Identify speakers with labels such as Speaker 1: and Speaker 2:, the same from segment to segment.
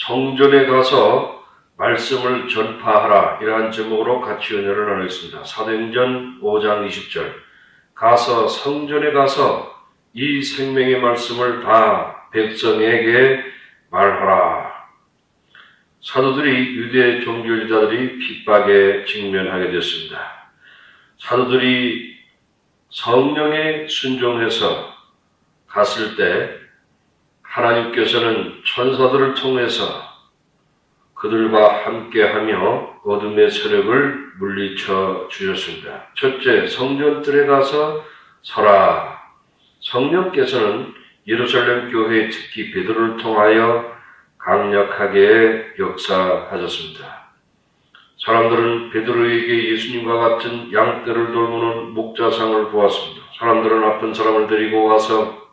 Speaker 1: 성전에 가서 말씀을 전파하라, 이러한 제목으로 같이 은혜를 나누겠습니다. 사도행전 5장 20절, 가서 성전에 가서 이 생명의 말씀을 다 백성에게 말하라. 사도들이 유대 종교지자들이 핍박에 직면하게 됐습니다. 사도들이 성령에 순종해서 갔을 때 하나님께서는 천사들을 통해서 그들과 함께하며 어둠의 세력을 물리쳐 주셨습니다. 첫째, 성전뜰에 가서 서라. 성령께서는 예루살렘 교회, 특히 베드로를 통하여 강력하게 역사하셨습니다. 사람들은 베드로에게 예수님과 같은 양떼를 돌보는 목자상을 보았습니다. 사람들은 아픈 사람을 데리고 와서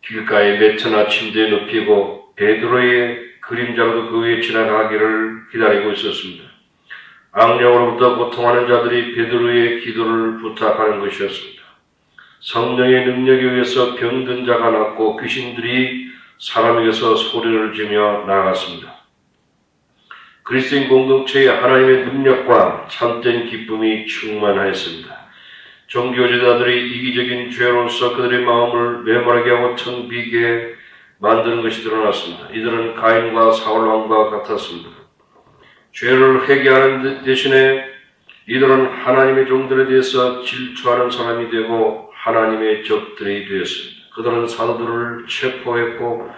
Speaker 1: 길가에 매트나 침대에 눕히고 베드로의 그림자로도 그 위에 지나가기를 기다리고 있었습니다. 악령으로부터 고통하는 자들이 베드로의 기도를 부탁하는 것이었습니다. 성령의 능력에 의해서 병든 자가 낫고 귀신들이 사람에게서 소리를 지며 나아갔습니다. 그리스도인 공동체에 하나님의 능력과 참된 기쁨이 충만하였습니다. 종교지자들이 이기적인 죄로서 그들의 마음을 메마르게 하고 텅 비게 만드는 것이 드러났습니다. 이들은 가인과 사울왕과 같았습니다. 죄를 회개하는 대신에 이들은 하나님의 종들에 대해서 질투하는 사람이 되고 하나님의 적들이 되었습니다. 그들은 사도들을 체포했고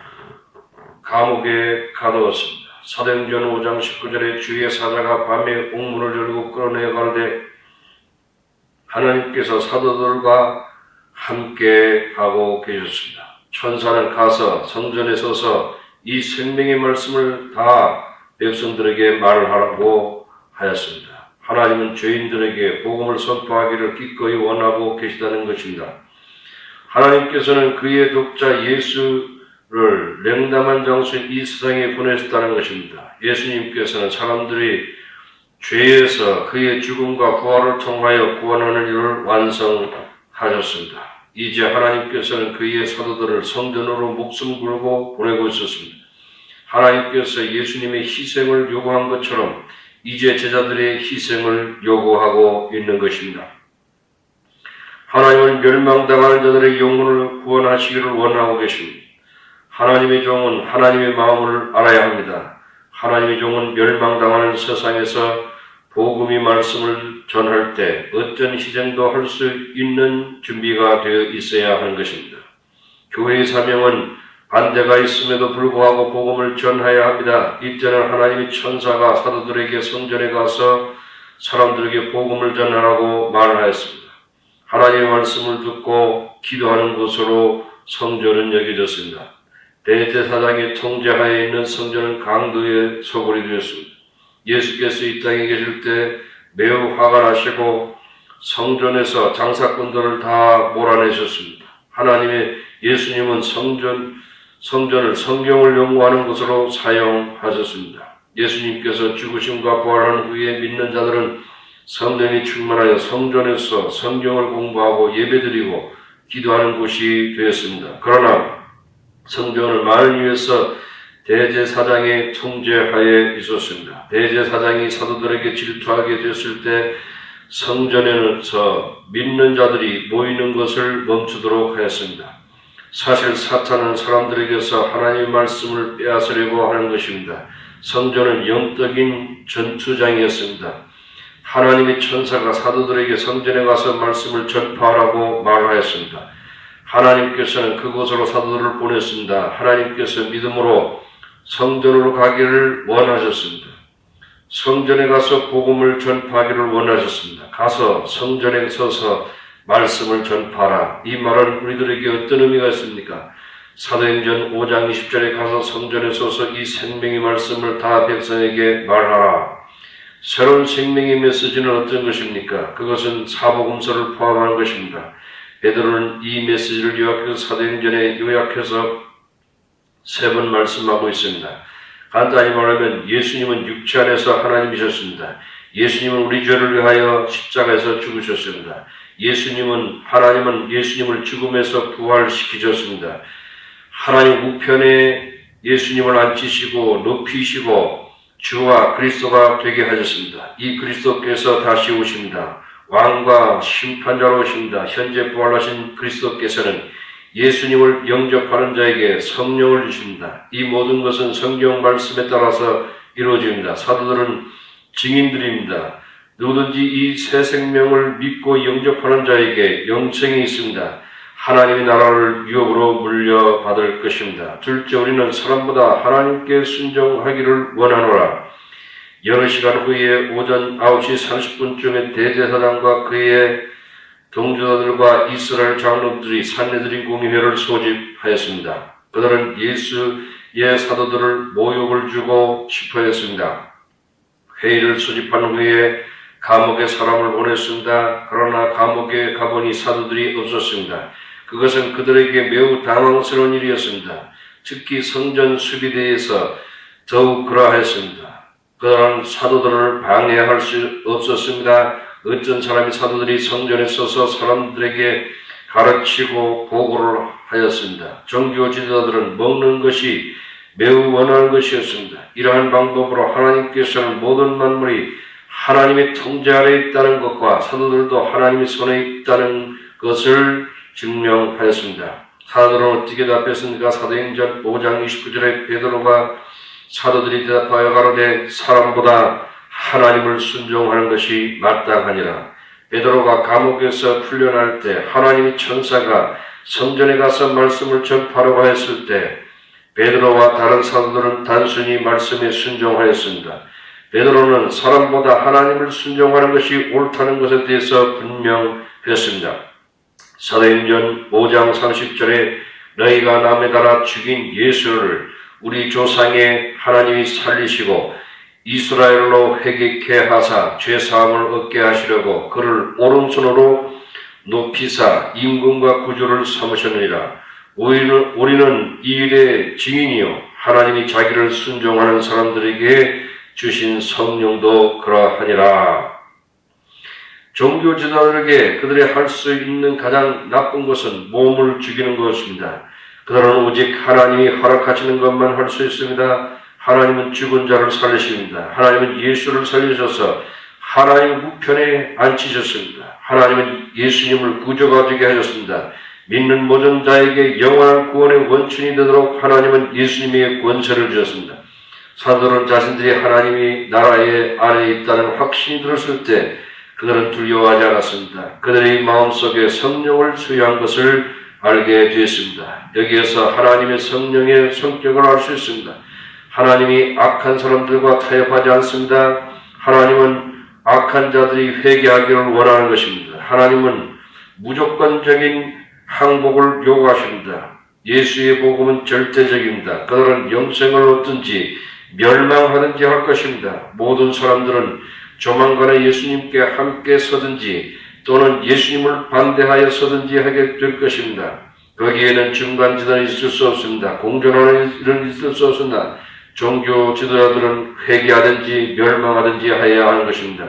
Speaker 1: 감옥에 가두었습니다. 사도행전 5장 19절에 주의 사자가 밤에 옥문을 열고 끌어내어 가는데 하나님께서 사도들과 함께 하고 계셨습니다. 천사는 가서 성전에 서서 이 생명의 말씀을 다 백성들에게 말하라고 하였습니다. 하나님은 죄인들에게 복음을 선포하기를 기꺼이 원하고 계시다는 것입니다. 하나님께서는 그의 독자 예수를 냉담한 장소인 이 세상에 보내셨다는 것입니다. 예수님께서는 사람들이 죄에서 그의 죽음과 부활을 통하여 구원하는 일을 완성하셨습니다. 이제 하나님께서는 그의 사도들을 성전으로 목숨 걸고 보내고 있었습니다. 하나님께서 예수님의 희생을 요구한 것처럼 이제 제자들의 희생을 요구하고 있는 것입니다. 하나님은 멸망당하는 자들의 영혼을 구원하시기를 원하고 계십니다. 하나님의 종은 하나님의 마음을 알아야 합니다. 하나님의 종은 멸망당하는 세상에서 복음의 말씀을 전할 때 어떤 희생도 할 수 있는 준비가 되어 있어야 하는 것입니다. 교회의 사명은 반대가 있음에도 불구하고 복음을 전해야 합니다. 이때는 하나님의 천사가 사도들에게 성전에 가서 사람들에게 복음을 전하라고 말하였습니다. 하나님의 말씀을 듣고 기도하는 곳으로 성전은 여겨졌습니다. 대제사장의 통제하에 있는 성전은 강도의 소굴이 되었습니다. 예수께서 이 땅에 계실 때 매우 화가 나시고 성전에서 장사꾼들을 다 몰아내셨습니다. 예수님은 성전을 성경을 연구하는 곳으로 사용하셨습니다. 예수님께서 죽으심과 부활한 후에 믿는 자들은 성령이 충만하여 성전에서 성경을 공부하고 예배드리고 기도하는 곳이 되었습니다. 그러나 성전을 만을 위해서 대제사장의 통제하에 있었습니다. 대제사장이 사도들에게 질투하게 됐을 때 성전에서 믿는 자들이 모이는 것을 멈추도록 하였습니다. 사실 사탄은 사람들에게서 하나님의 말씀을 빼앗으려고 하는 것입니다. 성전은 영적인 전투장이었습니다. 하나님의 천사가 사도들에게 성전에 가서 말씀을 전파하라고 말하였습니다. 하나님께서는 그곳으로 사도들을 보냈습니다. 하나님께서 믿음으로 성전으로 가기를 원하셨습니다. 성전에 가서 복음을 전파하기를 원하셨습니다. 가서 성전에 서서 말씀을 전파하라. 이 말은 우리들에게 어떤 의미가 있습니까? 사도행전 5장 20절에 가서 성전에 서서 이 생명의 말씀을 다 백성에게 말하라. 새로운 생명의 메시지는 어떤 것입니까? 그것은 사복음서를 포함한 것입니다. 베드로는 이 메시지를 요약해서 사도행전에 요약해서 3번 말씀하고 있습니다. 간단히 말하면 예수님은 육체 안에서 하나님이셨습니다. 예수님은 우리 죄를 위하여 십자가에서 죽으셨습니다. 하나님은 예수님을 죽음에서 부활시키셨습니다. 하나님 우편에 예수님을 앉히시고 높이시고 주와 그리스도가 되게 하셨습니다. 이 그리스도께서 다시 오십니다. 왕과 심판자로 오십니다. 현재 부활하신 그리스도께서는 예수님을 영접하는 자에게 성령을 주십니다. 이 모든 것은 성경 말씀에 따라서 이루어집니다. 사도들은 증인들입니다. 누구든지 이 새 생명을 믿고 영접하는 자에게 영생이 있습니다. 하나님의 나라를 유업으로 물려받을 것입니다. 둘째, 우리는 사람보다 하나님께 순종하기를 원하노라. 여러 시간 후에 오전 9시 30분쯤에 대제사장과 그의 동료들과 이스라엘 장로들이 산헤드린 공의회를 소집하였습니다. 그들은 예수의 사도들을 모욕을 주고 싶어 했습니다. 회의를 소집한 후에 감옥에 사람을 보냈습니다. 그러나 감옥에 가보니 사도들이 없었습니다. 그것은 그들에게 매우 당황스러운 일이었습니다. 특히 성전 수비대에서 더욱 그러하였습니다. 그러한 사도들을 방해할 수 없었습니다. 어떤 사람이 사도들이 성전에 서서 사람들에게 가르치고 보고를 하였습니다. 종교 지도자들은 먹는 것이 매우 원하는 것이었습니다. 이러한 방법으로 하나님께서는 모든 만물이 하나님의 통제 아래 있다는 것과 사도들도 하나님의 손에 있다는 것을 증명하였습니다. 사도들은 어떻게 답했습니까? 사도행전 5장 29절에 베드로가 사도들이 대답하여 가로되 사람보다 하나님을 순종하는 것이 마땅하니라. 베드로가 감옥에서 풀려날 때 하나님의 천사가 성전에 가서 말씀을 전파하라고 했을 때 베드로와 다른 사도들은 단순히 말씀에 순종하였습니다. 베드로는 사람보다 하나님을 순종하는 것이 옳다는 것에 대해서 분명했습니다. 사도행전 5장 30절에 너희가 남에 달아 죽인 예수를 우리 조상의 하나님이 살리시고 이스라엘로 회개케 하사 죄사함을 얻게 하시려고 그를 오른손으로 높이사 임금과 구주를 삼으셨느니라. 우리는 이 일의 증인이요 하나님이 자기를 순종하는 사람들에게 주신 성령도 그러하니라. 종교 지도자들에게 그들이 할 수 있는 가장 나쁜 것은 몸을 죽이는 것입니다. 그들은 오직 하나님이 허락하시는 것만 할 수 있습니다. 하나님은 죽은 자를 살리십니다. 하나님은 예수를 살리셔서 하나님 우편에 앉히셨습니다. 하나님은 예수님을 구주가 되게 하셨습니다. 믿는 모든 자에게 영원한 구원의 원천이 되도록 하나님은 예수님의 권세를 주셨습니다. 사도들은 자신들이 하나님의 나라의 안에 있다는 확신이 들었을 때 그들은 두려워하지 않았습니다. 그들의 마음속에 성령을 수여한 것을 알게 되었습니다. 여기에서 하나님의 성령의 성격을 알 수 있습니다. 하나님이 악한 사람들과 타협하지 않습니다. 하나님은 악한 자들이 회개하기를 원하는 것입니다. 하나님은 무조건적인 항복을 요구하십니다. 예수의 복음은 절대적입니다. 그들은 영생을 얻든지 멸망하든지 할 것입니다. 모든 사람들은 조만간에 예수님께 함께 서든지 또는 예수님을 반대하여 서든지 하게 될 것입니다. 거기에는 중간지대는 있을 수 없습니다. 공존하는 일은 있을 수 없습니다. 종교 지도자들은 회개하든지 멸망하든지 해야 하는 것입니다.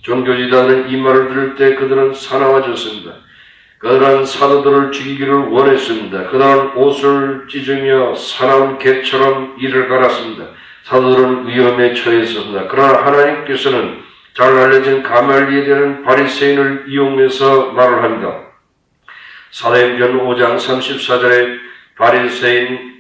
Speaker 1: 종교 지도자들은 이 말을 들을 때 그들은 사나워졌습니다. 그들은 사도들을 죽이기를 원했습니다. 그들은 옷을 찢으며 사나운 개처럼 이를 갈았습니다. 사도들은 위험에 처해 있었습니다. 그러나 하나님께서는 잘 알려진 가말리엘이라는 바리새인을 이용해서 말을 합니다. 사도행전 5장 34절에 바리새인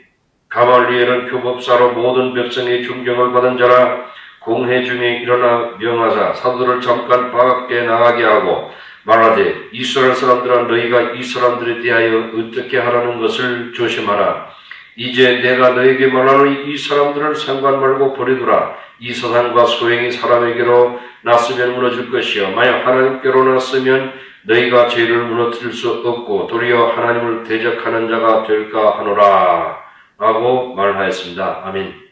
Speaker 1: 가말리엘은 교법사로 모든 백성의 존경을 받은 자라 공회 중에 일어나 명하사 사도들을 잠깐 밖에 나가게 하고 말하되 이스라엘 사람들아 너희가 이 사람들에 대하여 어떻게 하라는 것을 조심하라. 이제 내가 너에게 말하노니 이 사람들을 상관 말고 버리두라. 이 사단과 소행이 사람에게로 났으면 무너질 것이요 만약 하나님께로 났으면 너희가 죄를 무너뜨릴 수 없고 도리어 하나님을 대적하는 자가 될까 하노라 라고 말하였습니다. 아멘.